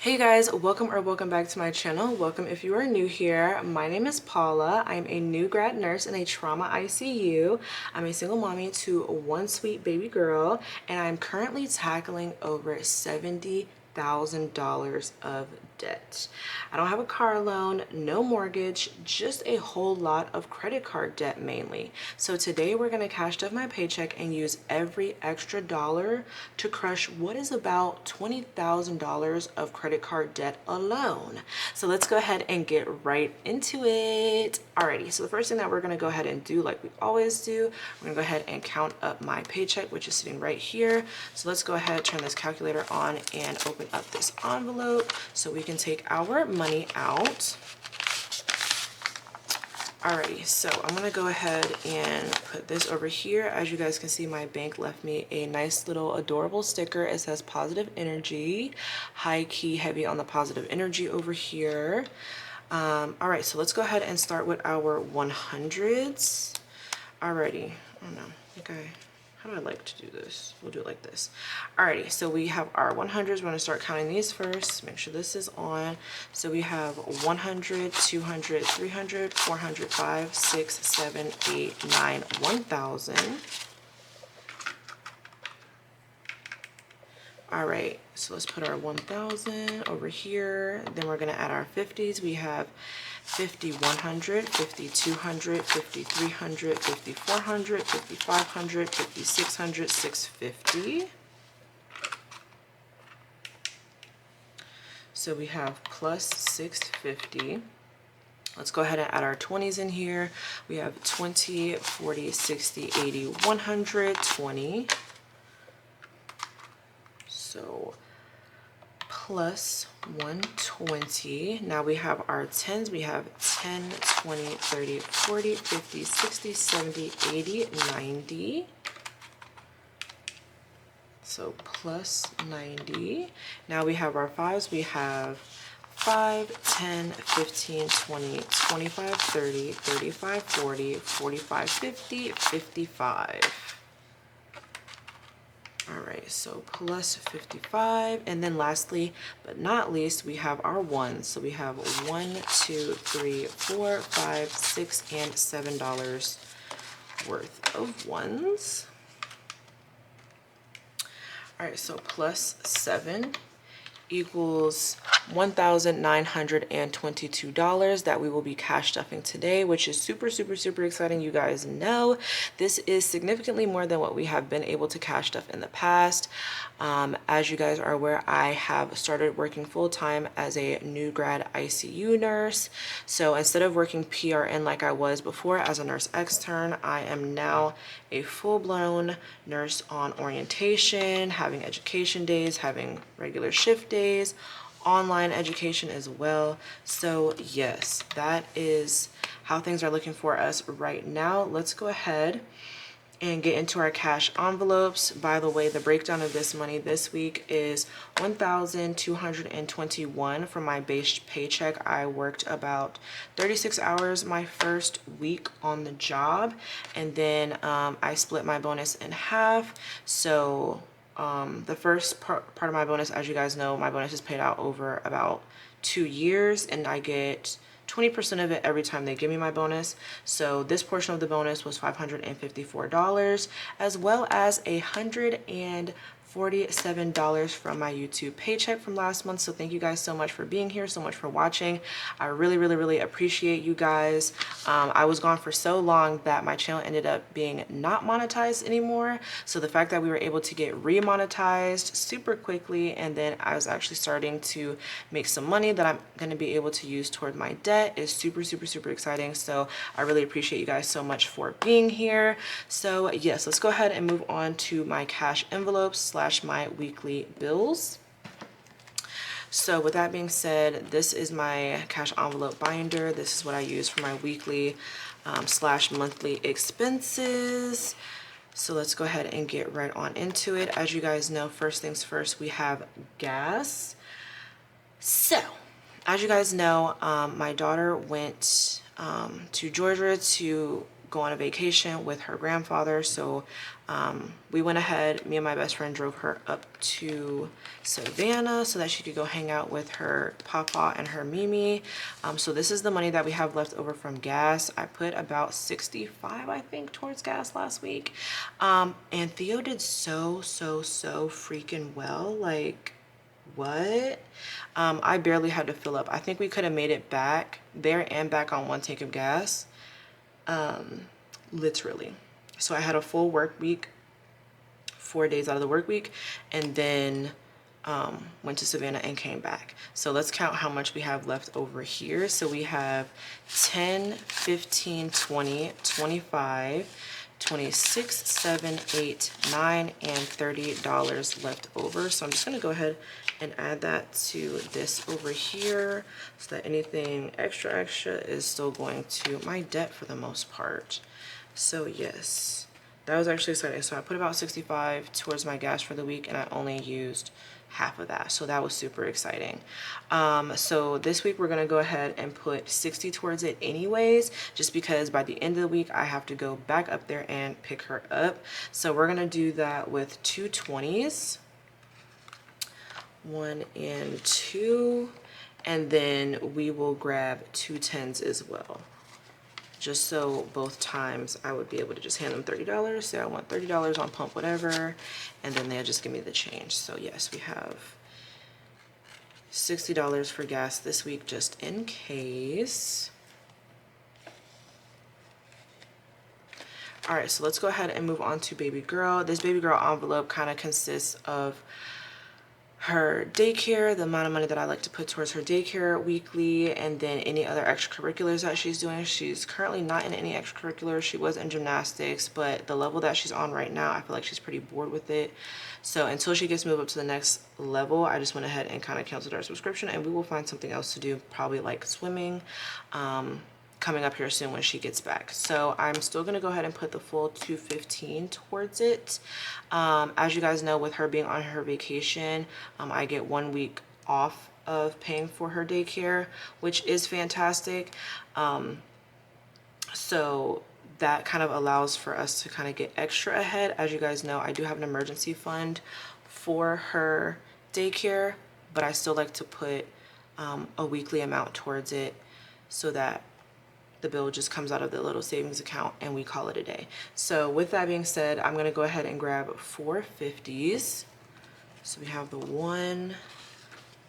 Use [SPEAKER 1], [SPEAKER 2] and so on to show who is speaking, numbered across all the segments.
[SPEAKER 1] Hey guys, welcome back to my channel. Welcome if you are new here. My name is Paula. I'm a new grad nurse in a trauma ICU. I'm a single mommy to one sweet baby girl, and I'm currently tackling over $70,000 of debt. I don't have a car loan, no mortgage, just a whole lot of credit card debt mainly. So today we're going to cash stuff my paycheck and use every extra dollar to crush what is about $20,000 of credit card debt alone. So let's go ahead and get right into it. Alrighty, so the first thing that we're going to go ahead and do, like we always do, we're going to go ahead and count up my paycheck, which is sitting right here. So let's go ahead, turn this calculator on, and open up this envelope so we can take our money out. Alrighty, so I'm gonna go ahead and put this over here. As you guys can see, my bank left me a nice little adorable sticker. It says positive energy, high key heavy on the positive energy over here. Alright, so let's go ahead and start with our 100s. Alrighty, oh no, okay. How do I like to do this? We'll do it like this. Alrighty, so we have our 100s. We're gonna start counting these first. Make sure this is on. So we have 100, 200, 300, 400, 5, 6, 7, 8, 9, 1,000. All right, so let's put our 1,000 over here. Then we're gonna add our 50s. We have 50, 100, 50, 200, 50, 300, 50, 400, 50, 500, 50, 600, 650. So we have plus 650. Let's go ahead and add our 20s in here. We have 20, 40, 60, 80, 100, 20. So plus 120. Now we have our 10s. We have 10, 20, 30, 40, 50, 60, 70, 80, 90. So plus 90. Now we have our 5s. We have 5, 10, 15, 20, 25, 30, 35, 40, 45, 50, 55. All right, so plus 55. And then lastly, but not least, we have our 1s. So we have 1, 2, 3, 4, 5, 6, and $7 worth of 1s. All right, so plus 7 equals $1,922 that we will be cash stuffing today, which is super exciting. You guys know this is significantly more than what we have been able to cash stuff in the past. As you guys are aware, I have started working full-time as a new grad ICU nurse. So instead of working PRN like I was before as a nurse extern, I am now a full-blown nurse on orientation, having education days, having regular shift days, online education as well. So yes, that is how things are looking for us right now. Let's go ahead and get into our cash envelopes. By the way, the breakdown of this money this week is $1,221 for my base paycheck. I worked about 36 hours my first week on the job, and then I split my bonus in half. So the first part of my bonus, as you guys know, my bonus is paid out over about 2 years, and I get 20% of it every time they give me my bonus. So this portion of the bonus was $554, as well as $147 from my YouTube paycheck from last month. So thank you guys so much for being here, so much for watching. I really appreciate you guys. I was gone for so long that my channel ended up being not monetized anymore. So the fact that we were able to get remonetized super quickly, and then I was actually starting to make some money that I'm going to be able to use toward my debt is super exciting. So I really appreciate you guys so much for being here. So yes, let's go ahead and move on to my cash envelopes / my weekly bills. So with that being said, this is my cash envelope binder. This is what I use for my weekly / monthly expenses. So let's go ahead and get right on into it. As you guys know, first things first, we have gas. So as you guys know, my daughter went to Georgia to go on a vacation with her grandfather. So we went ahead, me and my best friend drove her up to Savannah so that she could go hang out with her papa and her Mimi. So this is the money that we have left over from gas. I put about 65, I think, towards gas last week. And Theo did so freaking well. Like, what? I barely had to fill up. I think we could have made it back there and back on 1 tank of gas. Literally. So I had a full work week, 4 days out of the work week, and then went to Savannah and came back. So let's count how much we have left over here. So we have 10, 15, 20, 25, 26, 7, 8, 9, and $30 left over. So I'm just gonna go ahead and add that to this over here so that anything extra is still going to my debt for the most part. So yes, that was actually exciting. So I put about 65 towards my gas for the week and I only used half of that. So that was super exciting. So this week we're gonna go ahead and put 60 towards it anyways, just because by the end of the week I have to go back up there and pick her up. So we're gonna do that with 2 20s, 1 and 2, and then we will grab 2 10s as well. Just so both times I would be able to just hand them $30. Say I want $30 on pump whatever, and then they'll just give me the change. So yes, we have $60 for gas this week just in case. All right, so let's go ahead and move on to baby girl. This baby girl envelope kind of consists of her daycare, the amount of money that I like to put towards her daycare weekly, and then any other extracurriculars that she's doing. She's currently not in any extracurriculars. She was in gymnastics, but the level that she's on right now, I feel like she's pretty bored with it. So until she gets moved up to the next level, I just went ahead and kind of canceled our subscription, and we will find something else to do, probably like swimming, coming up here soon when she gets back. So I'm still gonna go ahead and put the full $215 towards it. As you guys know, with her being on her vacation, I get 1 week off of paying for her daycare, which is fantastic. So that kind of allows for us to kind of get extra ahead. As you guys know, I do have an emergency fund for her daycare, but I still like to put a weekly amount towards it so that the bill just comes out of the little savings account and we call it a day. So with that being said, I'm gonna go ahead and grab 4 50s. So we have the 1,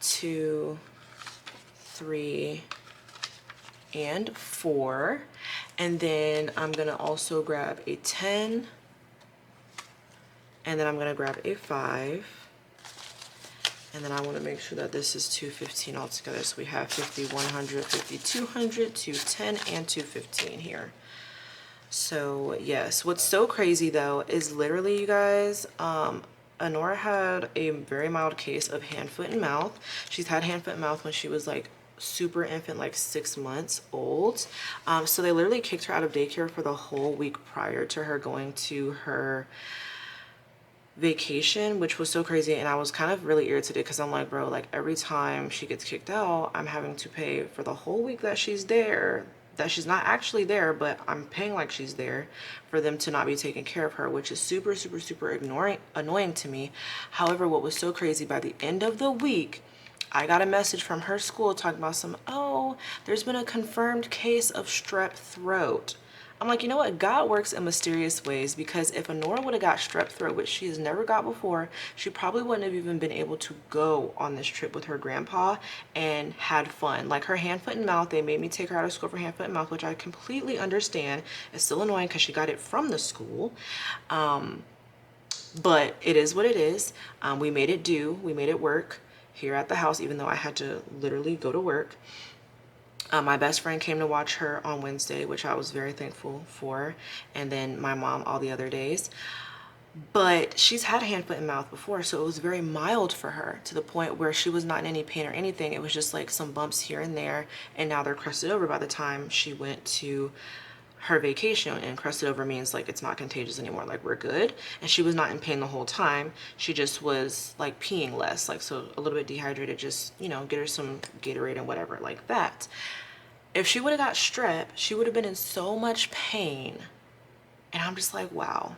[SPEAKER 1] 2, 3, and 4. And then I'm gonna also grab a 10, and then I'm gonna grab a 5. And then I want to make sure that this is 215 altogether. So we have 50, 100, 50, 200, 210, and 215 here. So yes, what's so crazy though is literally, you guys, Honora had a very mild case of hand, foot, and mouth. She's had hand, foot, and mouth when she was like super infant, like 6 months old. So they literally kicked her out of daycare for the whole week prior to her going to her vacation, which was so crazy. And I was kind of really irritated because I'm like, bro, like every time she gets kicked out, I'm having to pay for the whole week that she's there, that she's not actually there, but I'm paying like she's there, for them to not be taking care of her, which is super annoying to me. However, what was so crazy, by the end of the week, I got a message from her school talking about oh, there's been a confirmed case of strep throat. I'm like, you know what? God works in mysterious ways, because if Honora would have got strep throat, which she has never got before, she probably wouldn't have even been able to go on this trip with her grandpa and had fun. Like her hand, foot, and mouth, they made me take her out of school for hand, foot, and mouth, which I completely understand. It's still annoying because she got it from the school. But it is what it is. We made it do. We made it work here at the house, even though I had to literally go to work. My best friend came to watch her on Wednesday, which I was very thankful for, and then my mom all the other days. But she's had hand, foot, and mouth before, so it was very mild for her, to the point where she was not in any pain or anything. It was just like some bumps here and there, and now they're crusted over by the time she went to her vacation. And crusted over means like it's not contagious anymore, like we're good. And she was not in pain the whole time. She just was like peeing less, like, so a little bit dehydrated, just, you know, get her some Gatorade and whatever like that. If she would have got strep, she would have been in so much pain. And I'm just like, wow.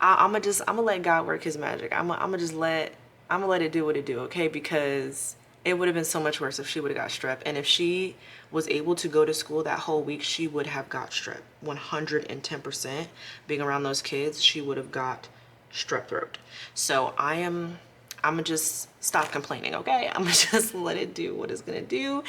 [SPEAKER 1] I'm gonna let God work his magic. I'm gonna let it do what it do, okay? Because it would have been so much worse if she would have got strep. And if she was able to go to school that whole week, she would have got strep. 110%. Being around those kids, she would have got strep throat. So I'm gonna just stop complaining, okay? I'm gonna just let it do what it's gonna do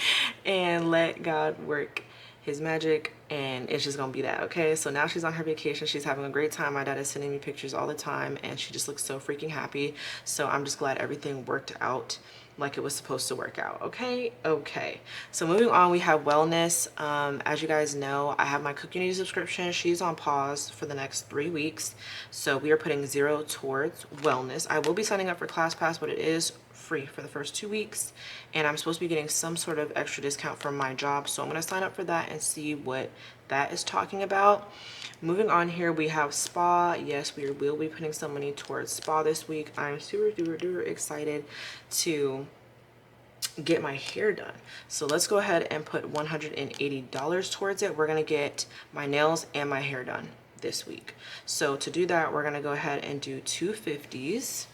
[SPEAKER 1] and let God work his magic, and it's just gonna be that, okay? So now she's on her vacation. She's having a great time. My dad is sending me pictures all the time, and she just looks so freaking happy. So I'm just glad everything worked out like it was supposed to work out, okay? Okay, so moving on, we have wellness. As you guys know, I have my Cooking subscription. She's on pause for the next 3 weeks, so we are putting 0 towards wellness. I will be signing up for ClassPass, but it is free for the first 2 weeks, and I'm supposed to be getting some sort of extra discount from my job, so I'm going to sign up for that and see what that is talking about. Moving on, here we have spa. Yes, we will be putting some money towards spa this week. I'm super duper excited to get my hair done, so let's go ahead and put $180 towards it. We're going to get my nails and my hair done this week, so to do that, we're going to go ahead and do 250s.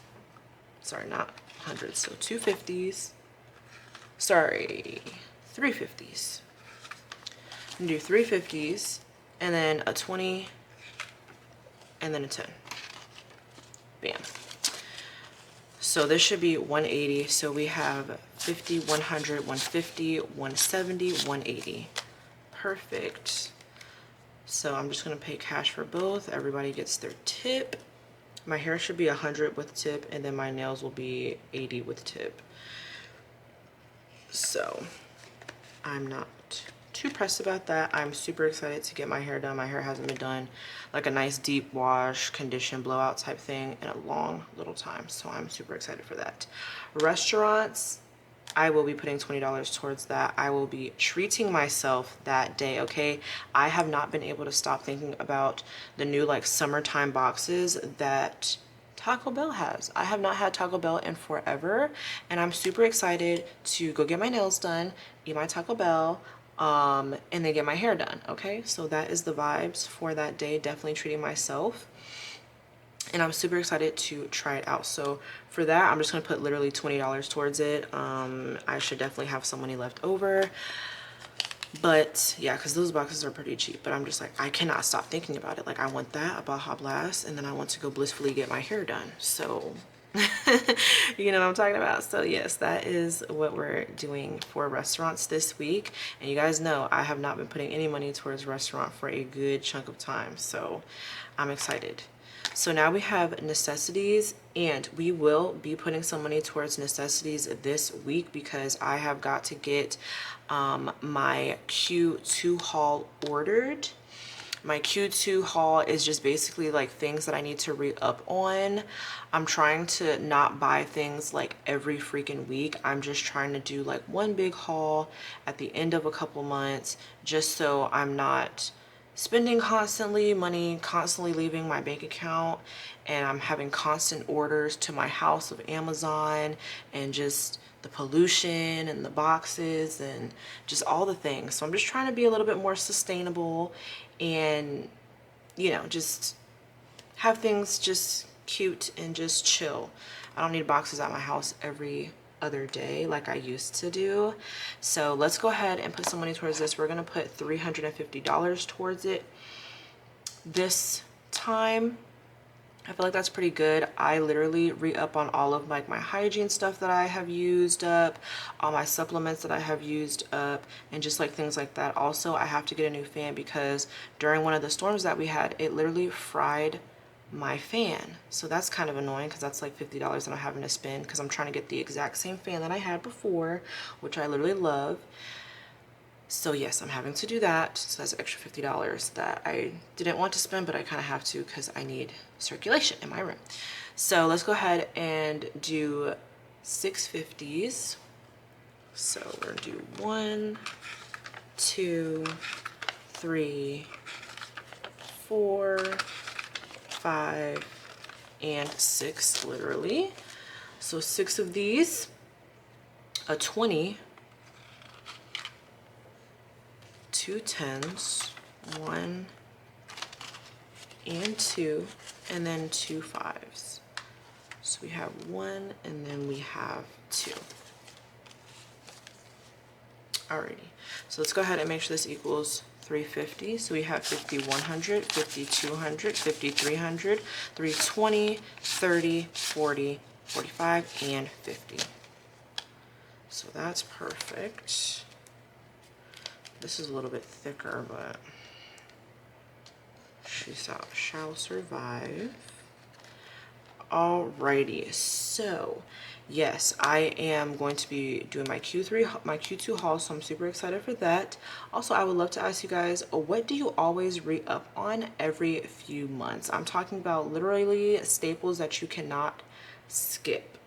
[SPEAKER 1] Sorry, not hundreds, so 250s. Sorry, 350s. I'm gonna do 350s, and then a 20, and then a 10. Bam. So this should be 180. So we have 50, 100, 150, 170, 180. Perfect. So I'm just gonna pay cash for both. Everybody gets their tip. My hair should be 100 with tip, and then my nails will be 80 with tip. So I'm not too pressed about that. I'm super excited to get my hair done. My hair hasn't been done like a nice deep wash, condition, blowout type thing in a long little time. So I'm super excited for that. Restaurants, I will be putting $20 towards that. I will be treating myself that day, okay? I have not been able to stop thinking about the new like summertime boxes that Taco Bell has. I have not had Taco Bell in forever, and I'm super excited to go get my nails done, eat my Taco Bell, and then get my hair done, okay? So that is the vibes for that day, definitely treating myself. And I'm super excited to try it out. So for that, I'm just gonna put literally $20 towards it. I should definitely have some money left over. But yeah, because those boxes are pretty cheap. But I'm just like, I cannot stop thinking about it. Like, I want that, a Baja Blast, and then I want to go blissfully get my hair done. So you know what I'm talking about. So yes, that is what we're doing for restaurants this week. And you guys know I have not been putting any money towards restaurant for a good chunk of time. So I'm excited. So now we have necessities, and we will be putting some money towards necessities this week because I have got to get my Q2 haul ordered. My Q2 haul is just basically like things that I need to re-up on. I'm trying to not buy things like every freaking week. I'm just trying to do like one big haul at the end of a couple months, just so I'm not spending constantly, money constantly leaving my bank account, and I'm having constant orders to my house of Amazon, and just the pollution and the boxes and just all the things. So I'm just trying to be a little bit more sustainable and, you know, just have things just cute and just chill. I don't need boxes at my house every other day like I used to do. So let's go ahead and put some money towards this. We're gonna put $350 towards it this time. I feel like that's pretty good. I literally re-up on all of like my hygiene stuff that I have used up, all my supplements that I have used up, and just like things like that. Also, I have to get a new fan because during one of the storms that we had, it literally fried my fan. So that's kind of annoying because that's like $50 that I'm having to spend because I'm trying to get the exact same fan that I had before, which I literally love. So yes, I'm having to do that. So that's an extra $50 that I didn't want to spend, but I kind of have to because I need circulation in my room. So let's go ahead and do 650s. So we're gonna do 1, 2, 3, 4, 5, and 6, literally. So 6 of these, a 20, 2 10s, 1 and 2, and then 2 5s. So we have 1 and then we have 2. Alrighty, so let's go ahead and make sure this equals 350. So we have 50 100, 50 200, 50 300, 320, 30, 40, 45, and 50. So that's perfect. This is a little bit thicker, but she shall survive. Alrighty, so yes, I am going to be doing my Q2 haul, so I'm super excited for that. Also, I would love to ask you guys, what do you always re-up on every few months? I'm talking about literally staples that you cannot skip.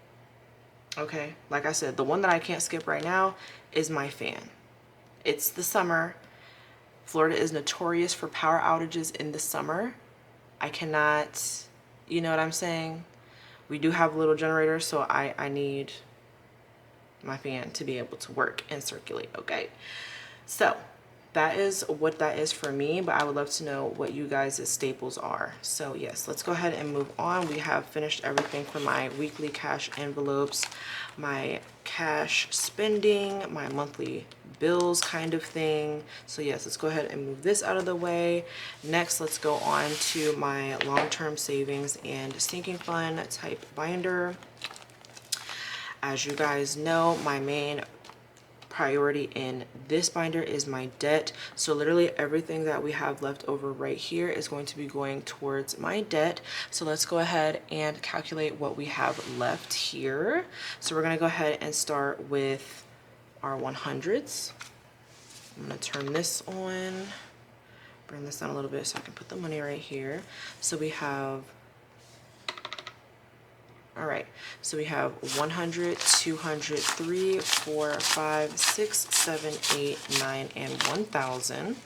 [SPEAKER 1] Okay, like I said, the one that I can't skip right now is my fan. It's the summer. Florida is notorious for power outages in the summer. I cannot, you know what I'm saying? We do have a little generator, so I need my fan to be able to work and circulate, okay? So that is what that is for me, but I would love to know what you guys' staples are. So yes, let's go ahead and move on. We have finished everything for my weekly cash envelopes, my cash spending, my monthly bills kind of thing. So yes, let's go ahead and move this out of the way. Next, let's go on to my long-term savings and sinking fund type binder. As you guys know, my main priority in this binder is my debt. So literally everything that we have left over right here is going to be going towards my debt. So let's go ahead and calculate what we have left here. So we're going to go ahead and start with our 100s. I'm going to turn this on, bring this down a little bit so I can put the money right here. So we have, all right, so we have 100, 200, 3, 4, 5, 6, 7, 8, 9, and 1,000.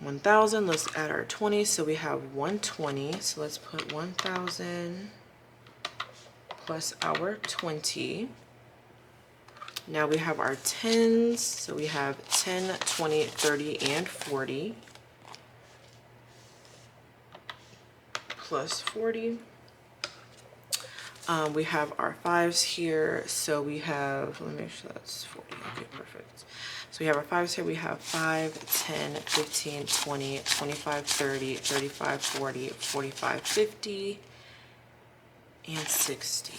[SPEAKER 1] 1,000, let's add our 20, so we have 120. So let's put 1,000 plus our 20. Now we have our 10s, so we have 10, 20, 30, and 40. Plus 40. We have our 5s here, so we have, let me make sure that's 40, okay, perfect. So we have our 5s here, we have 5, 10, 15, 20, 25, 30, 35, 40, 45, 50, and 60.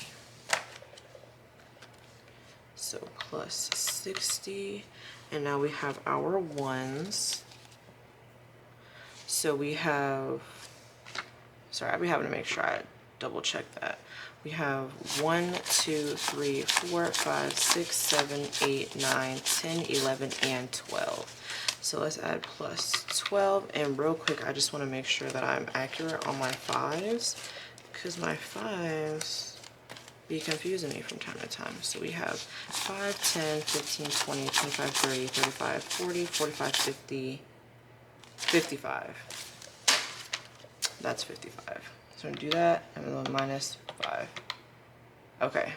[SPEAKER 1] So plus 60, and now we have our 1s. So we have, sorry, I'll be having to make sure I double check that. We have 1, 2, 3, 4, 5, 6, 7, 8, 9, 10, 11, and 12. So let's add plus 12. And real quick, I just want to make sure that I'm accurate on my 5s, because my 5s be confusing me from time to time. So we have 5, 10, 15, 20, 25, 30, 35, 40, 45, 50, 55. That's 55. So I'm gonna do that and then minus 5. Okay.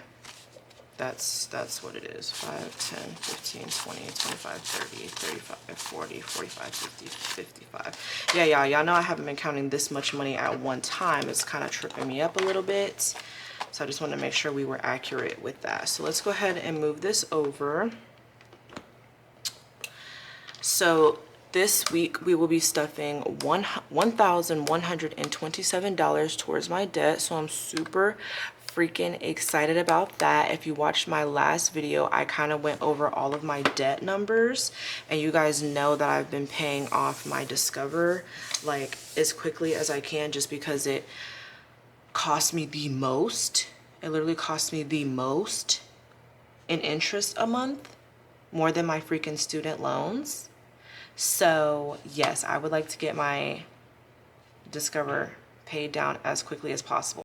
[SPEAKER 1] That's what it is. 5, 10, 15, 20, 25, 30, 35, 40, 45, 50, 55. Yeah, y'all know I haven't been counting this much money at one time. It's kind of tripping me up a little bit. So I just want to make sure we were accurate with that. So let's go ahead and move this over. So this week we will be stuffing $1,127 towards my debt. So I'm super freaking excited about that. If you watched my last video, I kind of went over all of my debt numbers, and you guys know that I've been paying off my Discover like as quickly as I can, just because it cost me the most. It literally cost me the most in interest a month, more than my freaking student loans. So yes, I would like to get my Discover paid down as quickly as possible.